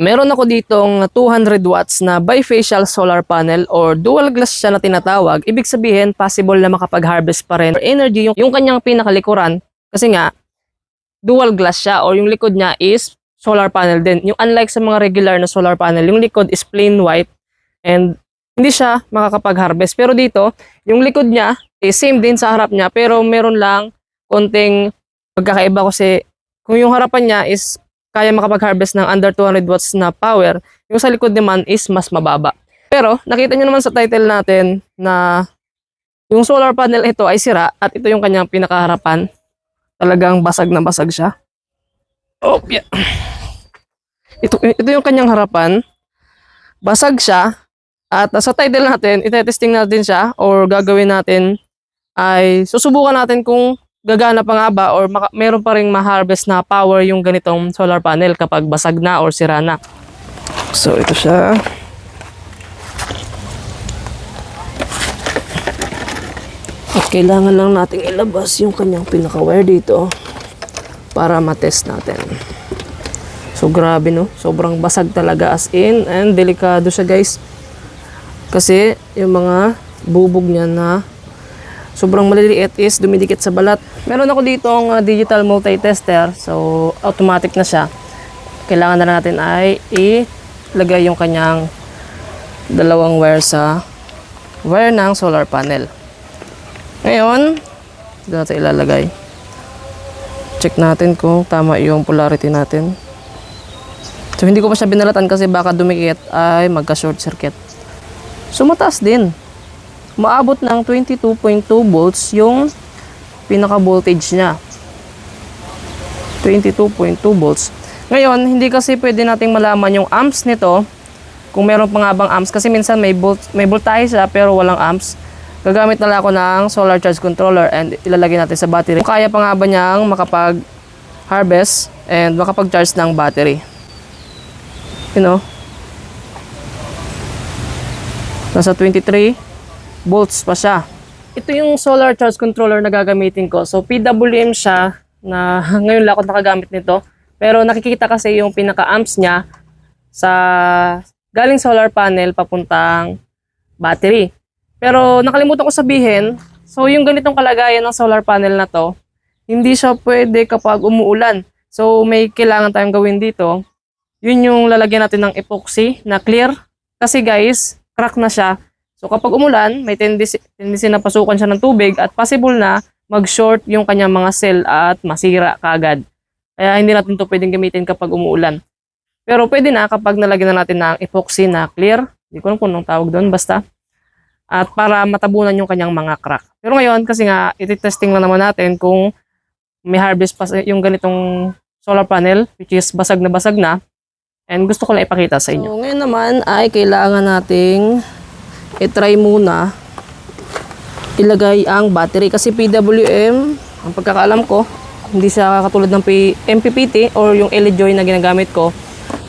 Meron ako ditong 200 watts na bifacial solar panel or dual glass siya na tinatawag. Ibig sabihin, possible na makapag-harvest pa rin energy yung kanyang pinakalikuran. Kasi nga, dual glass siya or yung likod niya is solar panel din. Yung unlike sa mga regular na solar panel, yung likod is plain white and hindi siya makakapag-harvest. Pero dito, yung likod niya is same din sa harap niya pero meron lang konting pagkakaiba kasi kung yung harapan niya is kaya makapag-harvest ng under 200 watts na power, yung sa likod naman is mas mababa. Pero nakita nyo naman sa title natin na yung solar panel ito ay sira at ito yung kanyang pinakaharapan. Talagang basag na basag siya. Oh, yeah. Ito yung kanyang harapan. Basag siya. At sa title natin, itetesting natin siya or gagawin natin ay susubukan natin kung gagana pa nga ba or meron pa ring ma-harvest na power yung ganitong solar panel kapag basag na or sira na. So ito siya. At kailangan lang nating ilabas yung kanyang pinaka-wire dito para matest natin. So grabe no, sobrang basag talaga as in and delikado siya guys. Kasi yung mga bubog niya na sobrang maliliit is dumidikit sa balat. Meron ako ditong digital multi-tester. So, automatic na siya. Kailangan na natin ay ilagay yung kanyang dalawang wire sa wire ng solar panel. Ngayon, dito natin ilalagay. Check natin kung tama yung polarity natin. So, hindi ko pa siya binalatan kasi baka dumikit ay magka-short circuit. So, mataas din. Maabot ng 22.2 volts yung pinaka-voltage niya. 22.2 volts. Ngayon, hindi kasi pwede nating malaman yung amps nito kung meron pa nga bang amps kasi minsan may voltage siya pero walang amps. Gagamit na lang ako ng solar charge controller and ilalagay natin sa battery. Kung kaya pa nga ba niyang makapag-harvest and makapag-charge ng battery. You know? Nasa 23 volts pa siya. Ito yung solar charge controller na gagamitin ko. So PWM siya na ngayon lang ako nakagamit nito. Pero nakikita kasi yung pinaka-amps niya sa galing solar panel papuntang battery. Pero nakalimutan ko sabihin, so yung ganitong kalagayan ng solar panel na to, hindi siya pwede kapag umuulan. So may kailangan tayong gawin dito. Yun yung lalagyan natin ng epoxy na clear. Kasi guys, crack na siya. So kapag umulan, may tendency na pasukan siya ng tubig at possible na mag-short yung kanyang mga cell at masira kaagad. Kaya hindi natin ito pwedeng gamitin kapag umuulan. Pero pwede na kapag nalagyan na natin ng epoxy na clear. Hindi ko alam kung anong tawag doon, basta. At para matabunan yung kanyang mga crack. Pero ngayon, kasi nga, iti-testing lang naman natin kung may harvest pa yung ganitong solar panel, which is basag na. And gusto ko lang ipakita sa inyo. So ngayon naman ay kailangan nating i-try muna ilagay ang battery kasi PWM, ang pagkakaalam ko, hindi siya katulad ng MPPT or yung LED joy na ginagamit ko.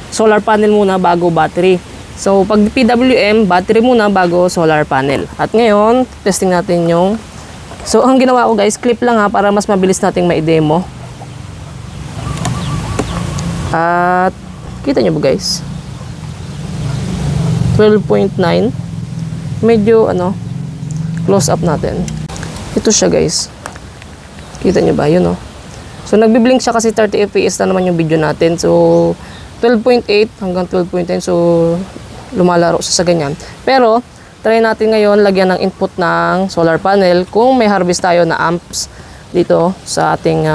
Solar panel muna bago battery. So pag PWM, battery muna bago solar panel. At ngayon, testing natin yung so ang ginawa ko guys, clip lang ha para mas mabilis nating ma-demo. At kita nyo ba guys? 12.9. Medyo close up natin. Ito siya guys. Kita nyo ba? Yun oh. So nagbiblink siya kasi 30 fps na naman yung video natin. So 12.8 hanggang 12.9. So lumalaro siya sa ganyan. Pero try natin ngayon lagyan ng input ng solar panel kung may harvest tayo na amps dito sa ating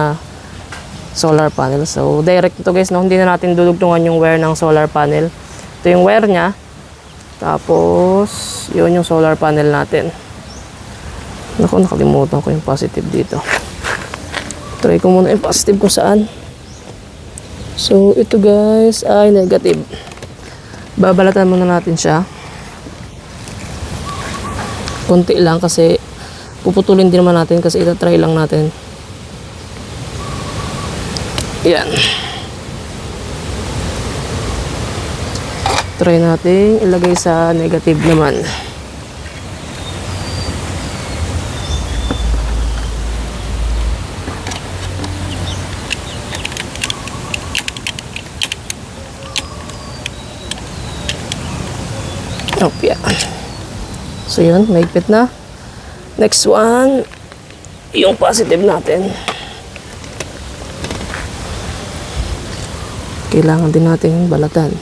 solar panel. So direct ito guys, no? Hindi na natin dudugtungan yung wire ng solar panel. Ito yung wire niya. Tapos yun yung solar panel natin. Naku, nakalimutan ko yung positive dito. Try ko muna yung positive kung saan. So ito guys ay negative. Babalatan muna natin siya. Konti lang kasi puputulin din naman natin kasi ita-try lang natin. Yan. Try natin ilagay sa negative naman. Opya. So yun, maigpit na. Next one, yung positive natin. Kailangan din natin balatan.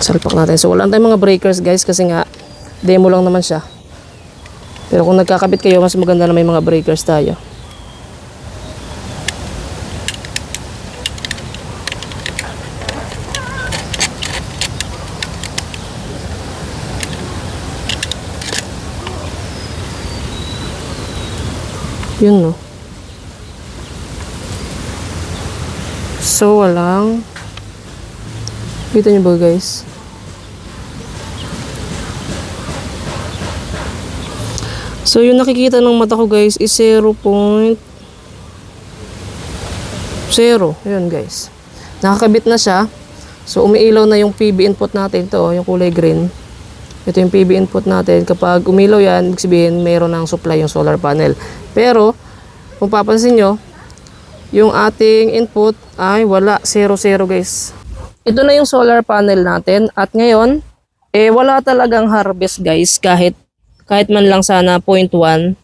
Salpak natin. So wala tayong mga breakers guys kasi nga demo lang naman siya. Pero kung nagkakabit kayo, mas maganda na may mga breakers tayo. Yun no. So walang, kita nyo ba guys? So yung nakikita ng mata ko guys is 0.0. Yun guys. Nakakabit na siya. So umiilaw na yung PB input natin to, yung kulay green. Ito yung PB input natin. Kapag umilaw yan, ibig sabihin mayroon ng supply yung solar panel. Pero kung papansin nyo, yung ating input ay wala, 0 guys. Ito na yung solar panel natin at ngayon wala talagang harvest guys kahit man lang sana 0.1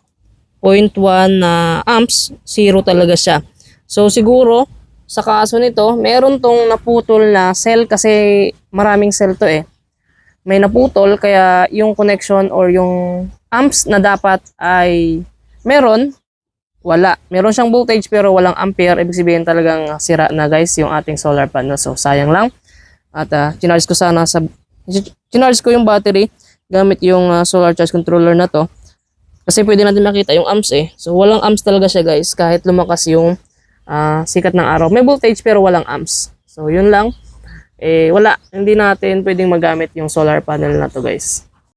na amps, 0 talaga siya. So siguro sa kaso nito, meron tong naputol na cell kasi maraming cell to May naputol kaya yung connection or yung amps na dapat ay meron, wala. Meron siyang voltage pero walang ampere. Ibig sabihin talagang sira na guys yung ating solar panel. So sayang lang. At chinarge ko yung battery gamit yung solar charge controller na to. Kasi pwede natin makita yung amps So walang amps talaga siya guys kahit lumakas yung sikat ng araw. May voltage pero walang amps. So yun lang. Wala. Hindi natin pwedeng magamit yung solar panel na to guys.